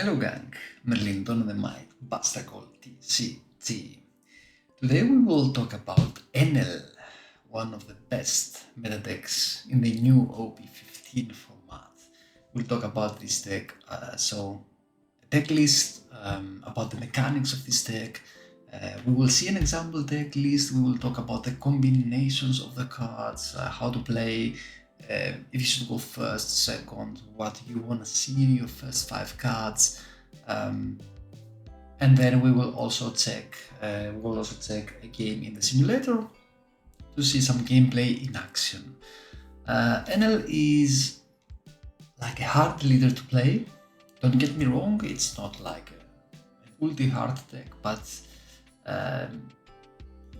Hello gang, Merlington the mic, bustercall-tcg. Today we will talk about Enel, one of the best meta decks in the new OP15 format. We'll talk about this deck, so a deck list, about the mechanics of this deck. We will see an example deck list, we will talk about the combinations of the cards, how to play, if you should go first, second, what you want to see in your first 5 cards, and then we will also check a game in the simulator to see some gameplay in action. Enel is like a hard leader to play. Don't get me wrong, it's not like an ulti hard deck, but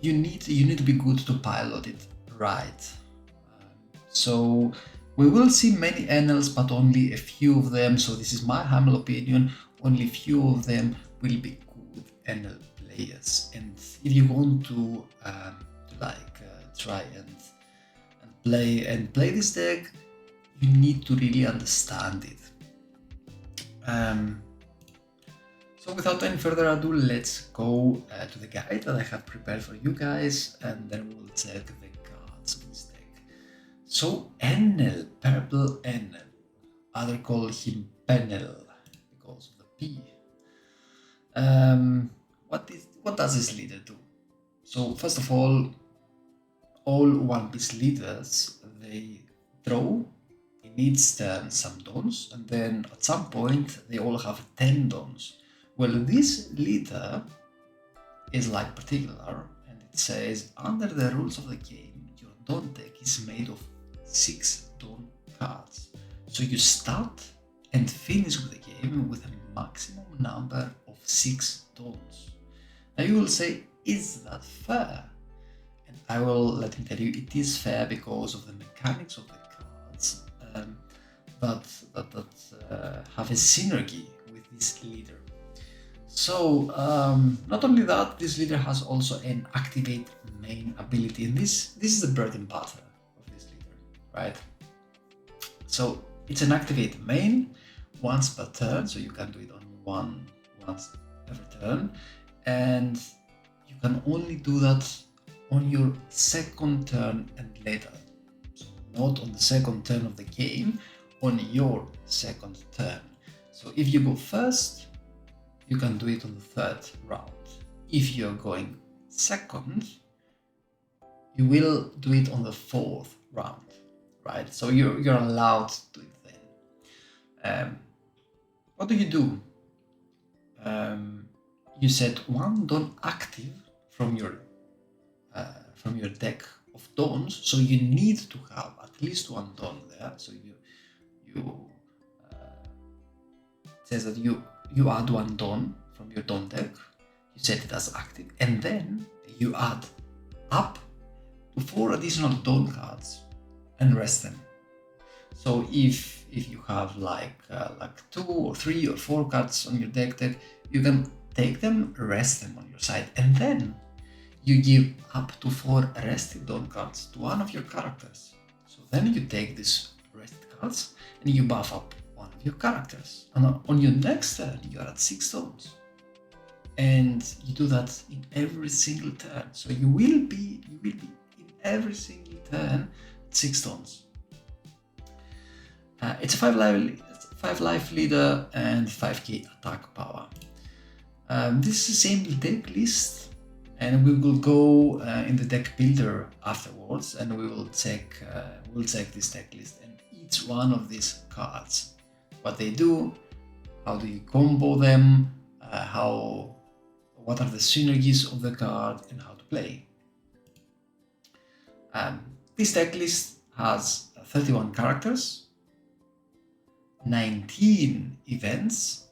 you need to be good to pilot it right. So we will see many Enels, but only a few of them. So this is my humble opinion. Only a few of them will be good Enel players. And if you want to try and play this deck, you need to really understand it. So without any further ado, let's go to the guide that I have prepared for you guys, and then we'll check the cards of this deck. So Enel, Purple Enel, others call him Penel because of the P. What does this leader do? So first of all One Piece leaders, they draw in each turn some dons, and then at some point they all have 10 dons. Well, this leader is like particular, and it says under the rules of the game, your don deck is made of 6 don cards. So you start and finish with the game with a maximum number of 6 dons. Now you will say, is that fair? And I will let me tell you, it is fair because of the mechanics of the cards that have a synergy with this leader. So not only that, this leader has also an activate main ability, and this is the bread and butter of this leader, right? So it's an activate main once per turn, so you can do it only once every turn, and you can only do that on your second turn and later. So not on the second turn of the game, on your second turn. So if you go first, you can do it on the 3rd round. If you're going second, you will do it on the 4th round, right? So you're allowed to do it then. What do? You set 1 don active from your deck of dons, so you need to have at least 1 don there. So it says that you add 1 don from your don deck, you set it as active, and then you add up to 4 additional don cards and rest them. So if you have like 2 or 3 or 4 cards on your deck, you can take them, rest them on your side, and then you give up to 4 rested don cards to one of your characters. So then you take these rested cards and you buff up one of your characters, and on your next turn you are at 6 dons, and you do that in every single turn. So you will be in every single turn at 6 dons. It's a 5 life leader and 5k attack power. This is the same deck list, and we will go in the deck builder afterwards, and we will check this deck list and each one of these cards, what they do, how do you combo them, what are the synergies of the card, and how to play. This deck list has 31 characters, 19 events,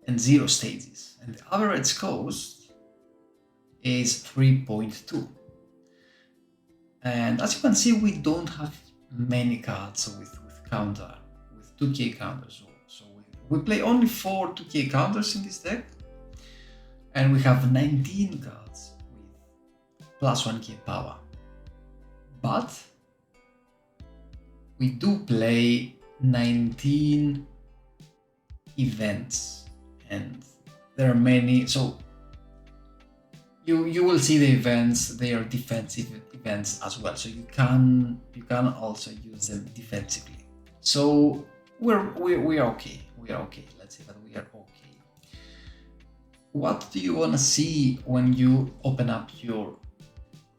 and 0 stages, and the average cost is 3.2. And as you can see, we don't have many cards with counter, with 2k counters. So we play only 4 2k counters in this deck, and we have 19 cards with plus 1k power. But we do play 19 events, and there are many. So you will see the events, they are defensive events as well, so you can also use them defensively. So we are okay. Let's say that we are okay. What do you want to see when you open up your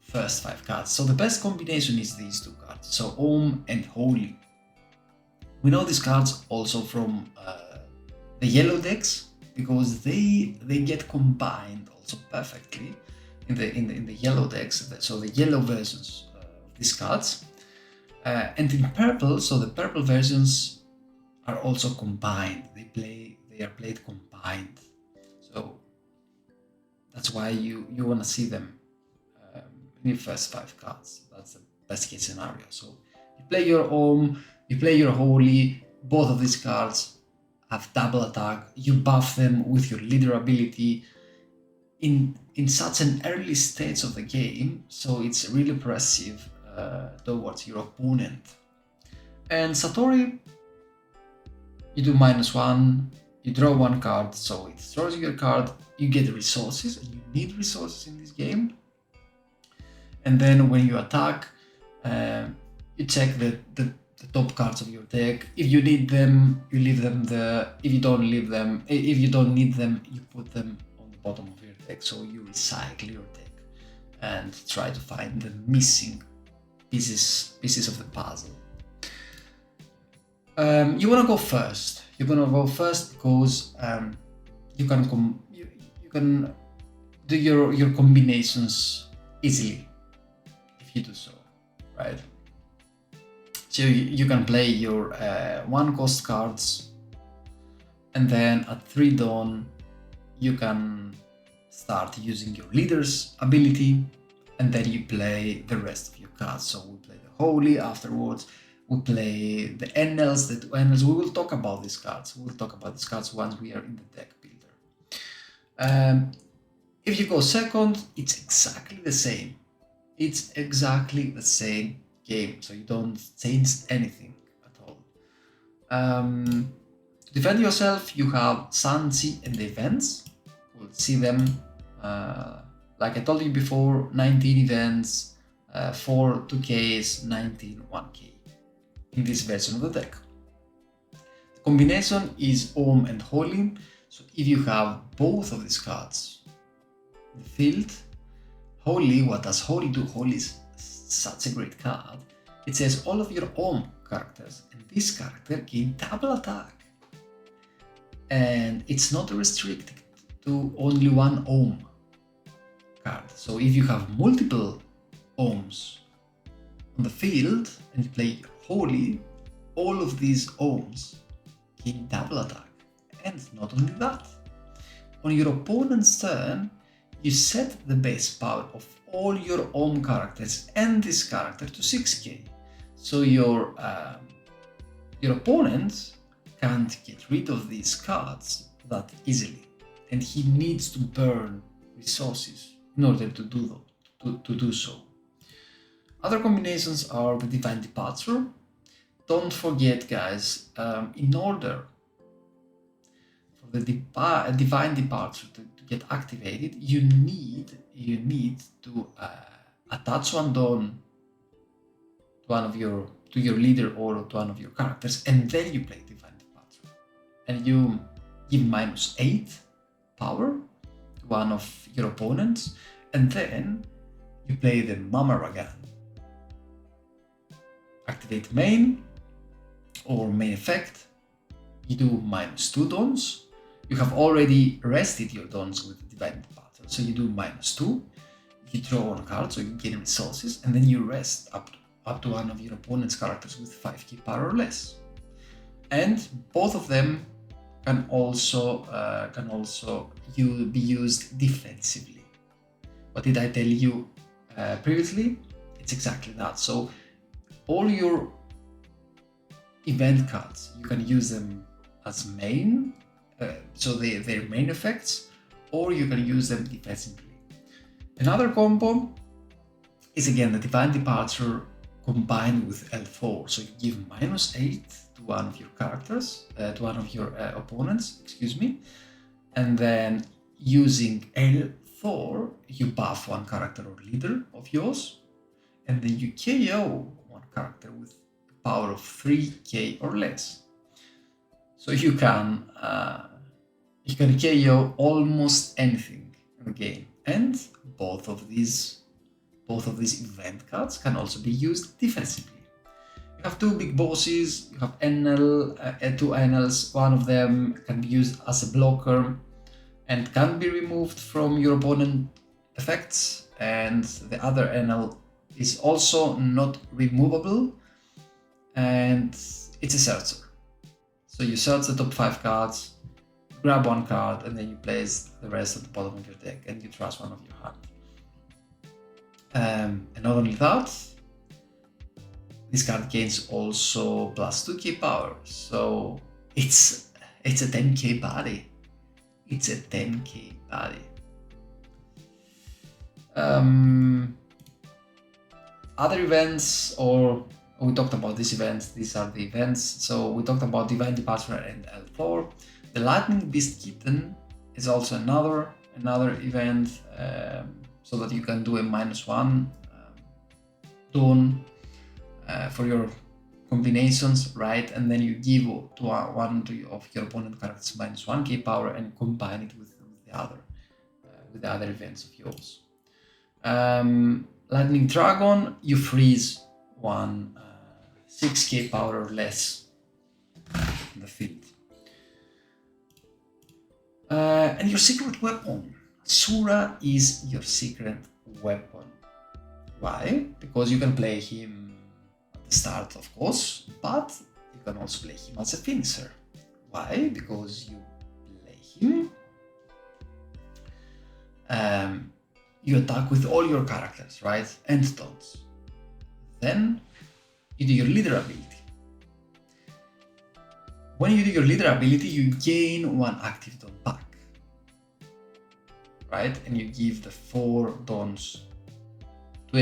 first 5 cards? So the best combination is these 2 cards, so Om and Holy. We know these cards also from the yellow decks, because they get combined also perfectly in the yellow decks, so the yellow versions of these cards, and in purple, so the purple versions are also combined. They are played combined, so that's why you want to see them in your first 5 cards. That's the best case scenario. So you play your Om, you play your Holy. Both of these cards have double attack. You buff them with your leader ability in such an early stage of the game, so it's really impressive towards your opponent. And Satori, you do -1, you draw 1 card, so it throws your card, you get resources, and you need resources in this game. And then when you attack, you check the top cards of your deck. If you need them, you leave them there. If you don't need them, you put them on the bottom of your deck. So you recycle your deck and try to find the missing pieces of the puzzle. You want to go first. You're gonna go first because you can do your combinations easily if you do so, right? So you can play your 1-cost cards, and then at 3 dawn you can start using your leader's ability, and then you play the rest of your cards. So we play the Holy afterwards, we play the Enels, we will talk about these cards. We'll talk about these cards once we are in the deck builder. If you go second, it's exactly the same. It's exactly the same game, so you don't change anything at all. To defend yourself, you have Sanji and the events. We'll see them. Like I told you before, 19 events, 4 2Ks, 19 1K in this version of the deck. The combination is Om and Holy, so if you have both of these cards in the field, Holy, what does Holy do? Holy is such a great card. It says all of your Om characters, and this character gain double attack. And it's not restricted to only 1 Om card. So if you have multiple Oms on the field and you play Holy, all of these Oms gain double attack. And not only that, on your opponent's turn, you set the base power of all your Om characters and this character to 6k. So your opponent can't get rid of these cards that easily, and he needs to burn resources in order to do so. Other combinations are the Divine Departure. Don't forget, guys, in order for the Divine Departure to get activated, you need to attach 1 dawn to your leader or to one of your characters, and then you play Divine Departure, and you give -8 power to one of your opponents, and then you play the Mamaragan. Activate main or main effect. You do -2 dawns. You have already rested your dawns with the Divine Departure, so you do -2. You draw 1 card, so you gain resources, and then you rest up to one of your opponent's characters with 5k power or less. And both of them can also be used defensively. What did I tell you previously? It's exactly that. So all your event cards, you can use them as main, so they're main effects, or you can use them defensively. Another combo is again the Divine Departure combined with L4. So you give -8 to one of your characters, to one of your opponents, excuse me, and then using L4, you buff one character or leader of yours, and then you KO one character with the power of 3k or less. So you can KO almost anything in the game, and both of these event cards can also be used defensively. You have two big bosses, you have Enel, two Enels, one of them can be used as a blocker and can be removed from your opponent effects, and the other Enel is also not removable, and it's a searcher. So you search the top 5 cards, grab one card, and then you place the rest at the bottom of your deck and you trust one of your hand. And not only that, this card gains also plus 2k power, so it's a 10k body. It's a 10k body. Other events, or we talked about these events, these are the events. So we talked about Divine Departure and L4. The Lightning Beast Kitten is also another event, so that you can do a -1 tone for your combinations, right? And then you give to one of your opponent characters -1k power and combine it with the other events of yours. Lightning Dragon, you freeze one 6k power or less in the field. And your secret weapon. Sura is your secret weapon. Why? Because you can play him at the start, of course, but you can also play him as a finisher. Why? Because you play him, you attack with all your characters, right? And stones. Then you do your leader ability. When you do your leader ability, you gain one active don back, right? And you give the 4 dons to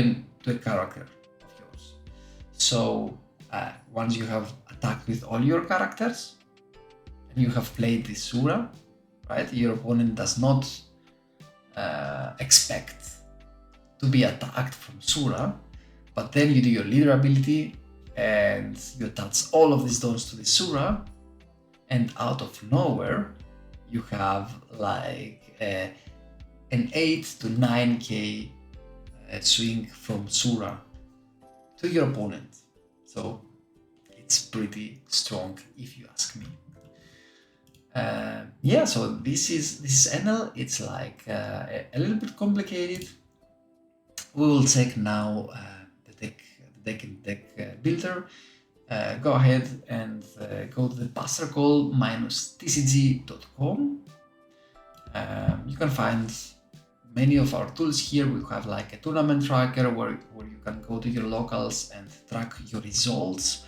a character of yours. So once you have attacked with all your characters and you have played this Sura, right? Your opponent does not expect to be attacked from Sura, but then you do your leader ability and you attach all of these dons to the Sura, and out of nowhere you have like an 8 to 9k swing from Sura to your opponent. So it's pretty strong if you ask me. Yeah, so this is Enel. It's like a little bit complicated. We will check now the deck builder. Go ahead and go to the bustercall-tcg.com. You can find many of our tools here. We have like a tournament tracker where you can go to your locals and track your results,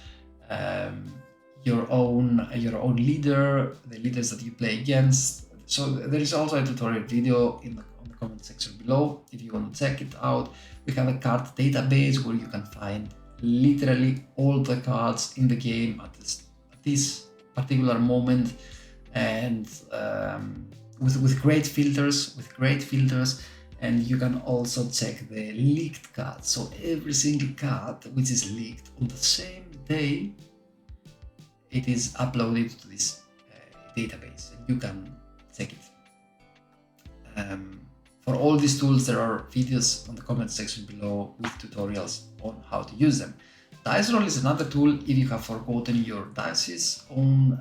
your own leader, the leaders that you play against. So there is also a tutorial video on the comment section below if you want to check it out. We have a card database where you can find literally all the cards in the game at this particular moment, and with great filters, and you can also check the leaked cards. So every single card which is leaked on the same day, it is uploaded to this database, and you can check it. For all these tools, there are videos on the comment section below with tutorials on how to use them. Dice Roll is another tool. If you have forgotten your dices on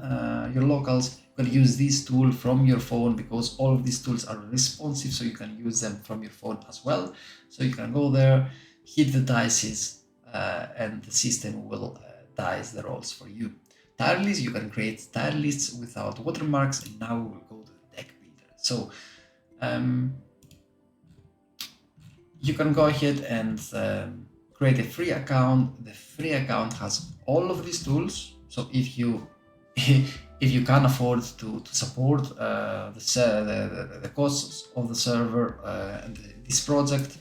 your locals, you can use this tool from your phone, because all of these tools are responsive, so you can use them from your phone as well. So you can go there, hit the dices, and the system will dice the rolls for you. Tire lists, you can create tire lists without watermarks, and now we will go to the deck builder. So you can go ahead and create a free account. The free account has all of these tools. So if you can afford to support the costs of the server and this project,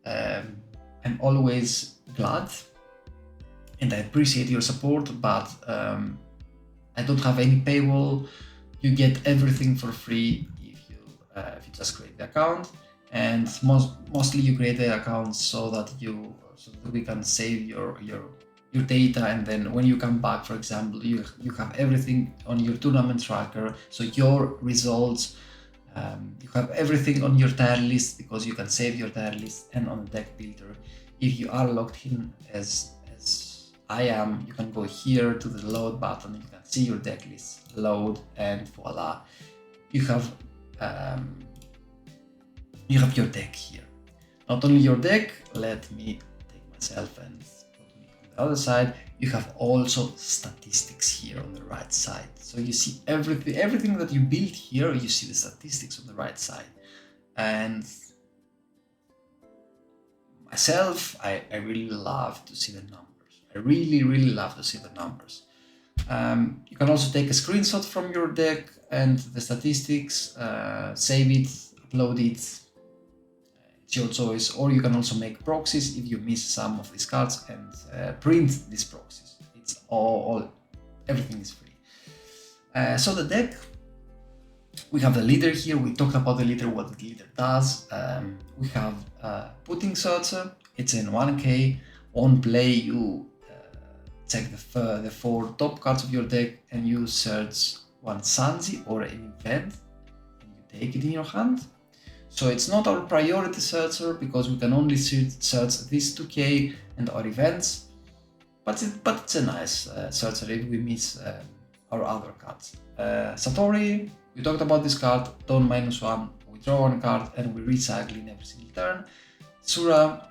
I'm always glad and I appreciate your support, but I don't have any paywall. You get everything for free if you just create the account, and mostly you create the account so that we can save your data, and then when you come back, for example, you have everything on your tournament tracker, so your results, you have everything on your tier list because you can save your tier list, and on the deck builder, if you are logged in as I am, you can go here to the load button, you can see your deck list, load, and voila, you have your deck here. Not only your deck, let me take myself and put me on the other side, you have also statistics here on the right side. So you see everything that you build here, you see the statistics on the right side. And myself, I really love to see the numbers. I really love to see the numbers. You can also take a screenshot from your deck and the statistics, save it, upload it, it's your choice, or you can also make proxies if you miss some of these cards and print these proxies. It's everything is free. So the deck, we have the leader here. We talked about the leader, what the leader does. We have putting searcher, it's in 1k. On play, you check the 4 top cards of your deck and you search one Sanji or an event and you take it in your hand. So it's not our priority searcher because we can only search these 2k and our events, but it's a nice searcher if we miss our other cards. Satori, we talked about this card, Dawn -1, we draw one card and we recycle in every single turn. Sura,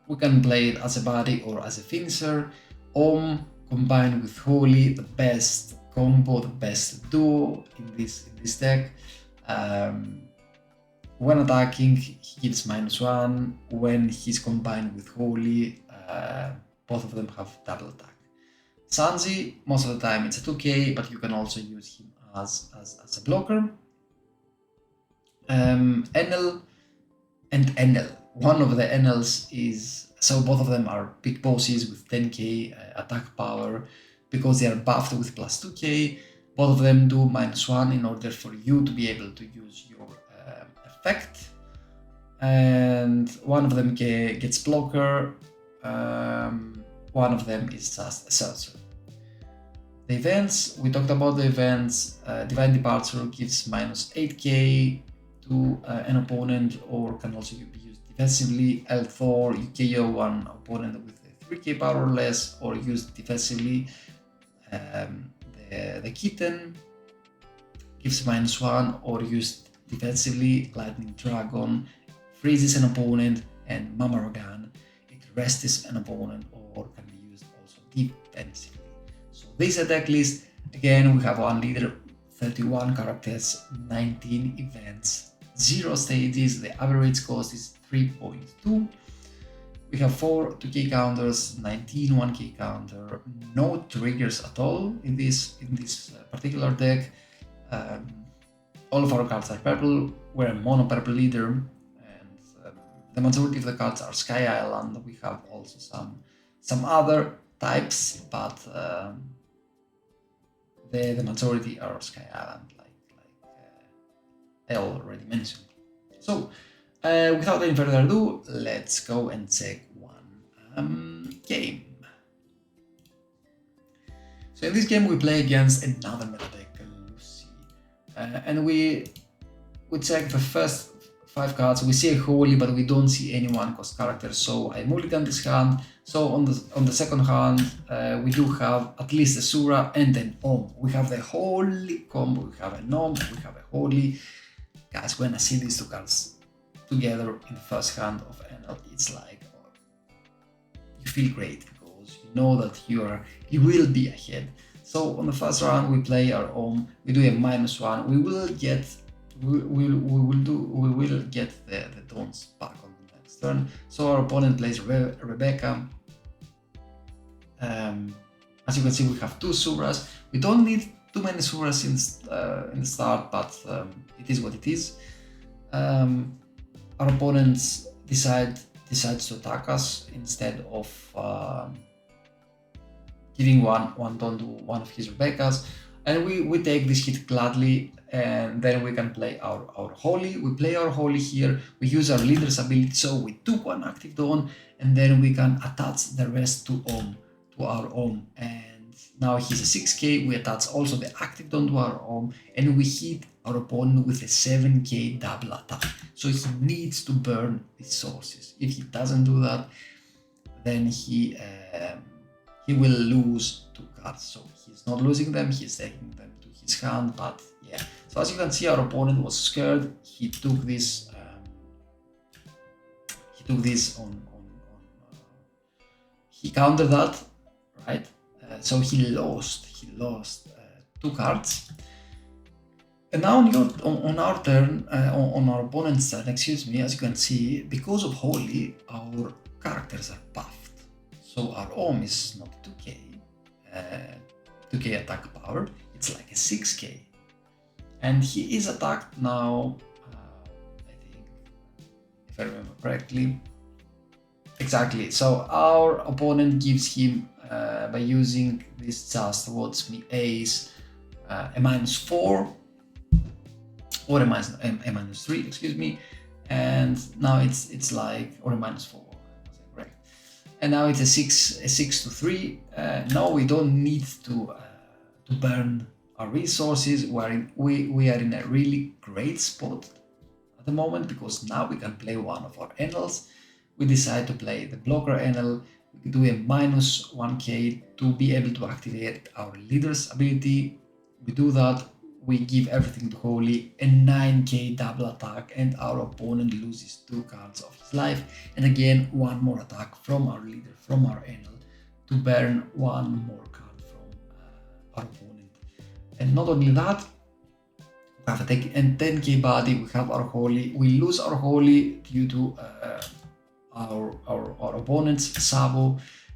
we can play it as a body or as a finisher. Om combined with Holy, the best combo, the best duo in this deck. When attacking, he gives -1. When he's combined with Holy, both of them have double attack. Sanji, most of the time it's a 2k, but you can also use him as a blocker. Enel and Enel. One of the Enels is, so both of them are big bosses with 10k attack power because they are buffed with +2k. Both of them do -1 in order for you to be able to use your effect. And one of them gets blocker, one of them is just a searcher. The events, we talked about the events. Divine Departure gives -8k to an opponent, or can also be used defensively. L4, you KO one opponent with a 3k power or less, or used defensively. The Kitten gives -1, or used defensively. Lightning Dragon freezes an opponent, and Mamarogan, it rests an opponent, or can be used also defensively. So this is a deck list. Again, we have one leader, 31 characters, 19 events, 0 stages. The average cost is 3.2. We have 4 2k counters, 19 1k counter, no triggers at all in this particular deck. All of our cards are purple. We're a mono purple leader, and the majority of the cards are Sky Island. We have also some other types, but the majority are Sky Island, like I already mentioned. So without any further ado, let's go and check one game. So in this game we play against another meta deck, Lucy, and we check the first 5 cards. We see a Holy, but we don't see any one-cost character, so I mulligan this hand. So on the second hand, we do have at least a Sura and an Om. We have the Holy combo. We have an Om, we have a Holy. Guys, when I see these 2 cards together in the first hand of Enel, it's like you feel great because you know that you will be ahead. So on the first round we play our Om. We do a -1. We will get the Dawns back on the next turn. So our opponent plays Rebecca. As you can see, we have 2 Suras. We don't need too many Suras in the start, but it is what it is. Our opponents decides to attack us instead of giving one Dawn to one of his Rebeccas, and we take this hit gladly. and then we can play our Holy. We play our Holy here, we use our leader's ability, so we took one active Dawn, and then we can attach the rest to our Om. And now he's a 6k, we attach also the active Dawn to our Om, and we hit our opponent with a 7k double attack. So he needs to burn his sources. If he doesn't do that, then he will lose 2 cards. So he's not losing them, he's taking them to his hand, but yeah. So as you can see, our opponent was scared. He took this on he countered that, right? So he lost 2 cards. And now on our turn, on our opponent's turn, excuse me, as you can see, because of Holy, our characters are buffed. So our Om is not 2k attack power, it's like a 6k. And he is attacked now, I think, if I remember correctly. Exactly, so our opponent gives him, by using this Just Watch Me Ace, a -4, or a -3, excuse me, and now it's like, or a -4, was I correct? And now it's a 6 to 3. No, we don't need to burn our resources. We are in a really great spot at the moment, because now we can play one of our Enels. We decide to play the blocker Enel. We can do a -1k to be able to activate our leader's ability. We do that. We give everything to Holy, a 9k double attack, and our opponent loses 2 cards of his life. And again, one more attack from our leader, from our Enel, to burn 1 more card from our opponent. And not only that, we have a 10k body, we have our Holy. We lose our Holy due to our opponent's Sabo,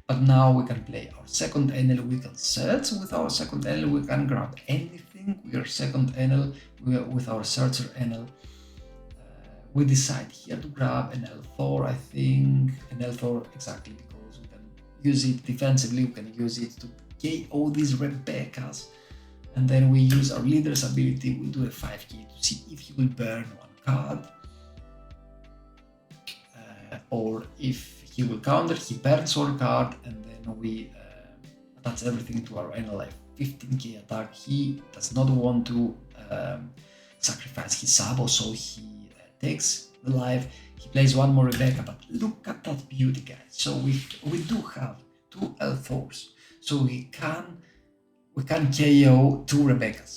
but now we can play our second Enel. We can search with our second Enel, we can grab anything with our second Enel, with our searcher Enel. We decide here to grab an L4, I think, an L4 exactly, because we can use it defensively, we can use it to KO these Rebeccas, and then we use our leader's ability. We do a 5k to see if he will burn 1 card, or if he will counter, he burns 1 card, and then we attach everything to our Enel life. 15k attack. He does not want to sacrifice his Sabo, so he takes the life. He plays 1 more Rebecca, but look at that beauty, guys. So we do have 2 L4s, so we can KO 2 Rebeccas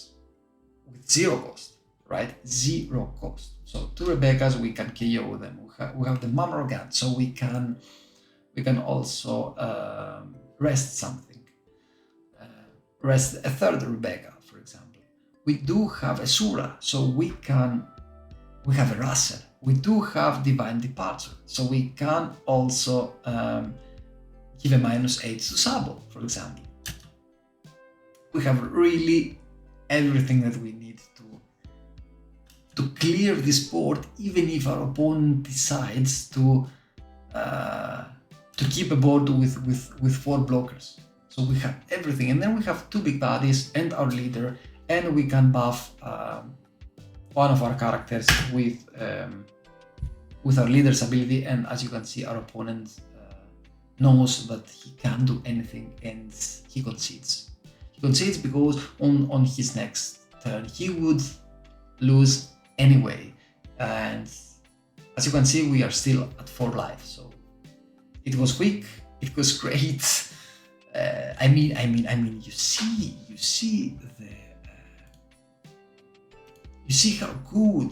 with 0 cost, right? 0 cost. So 2 Rebeccas, we can KO them. We have the Mamrogan, so we can also rest something. Rest a 3rd Rebecca, for example. We do have a Sura, so we have a Russell. We do have Divine Departure, so we can also give a -8 to Sabo, for example. We have really everything that we need to clear this board, even if our opponent decides to keep a board with 4 blockers. So we have everything, and then we have 2 big bodies and our leader, and we can buff one of our characters with our leader's ability. And as you can see, our opponent knows that he can't do anything, and he concedes. He concedes because on his next turn he would lose anyway, and as you can see, we are still at 4 life. So it was quick, it was great. I mean, you see how good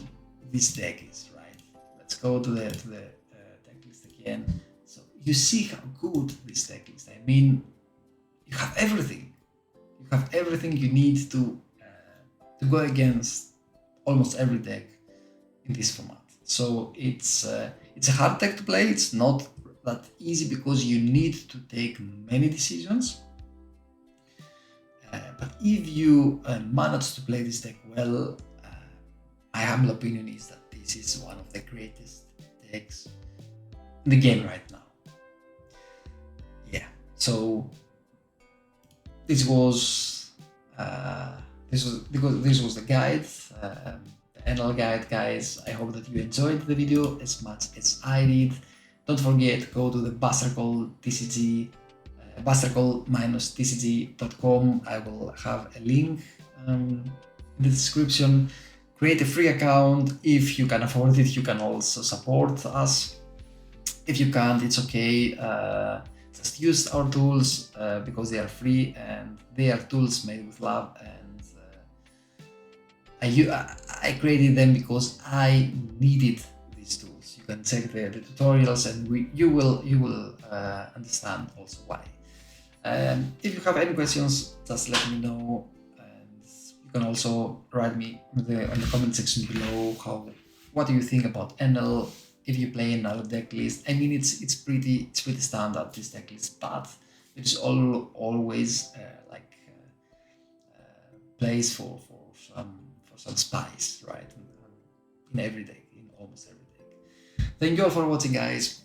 this deck is, right? Let's go to the deck list again. So you see how good this deck is. I mean, you have everything. You have everything you need to go against almost every deck in this format. So it's a hard deck to play. It's not that easy because you need to take many decisions. But if you manage to play this deck well, my humble opinion is that this is one of the greatest decks in the game right now. Yeah, so this was this was the guide, the Enel guide, guys. I hope that you enjoyed the video as much as I did. Don't forget, go to the bustercall TCG, bustercall-tcg.com. I will have a link in the description. Create a free account. If you can afford it, you can also support us. If you can't, it's okay. Just use our tools because they are free and they are tools made with love. And I created them because I needed these tools. You can check the tutorials, and you will understand also why. If you have any questions, just let me know, and you can also write me on the comment section below what do you think about Enel, if you play another deck list. I mean, it's pretty standard, this deck list, but it's always place for some spice, right? In every deck, in almost every deck. Thank you all for watching, guys.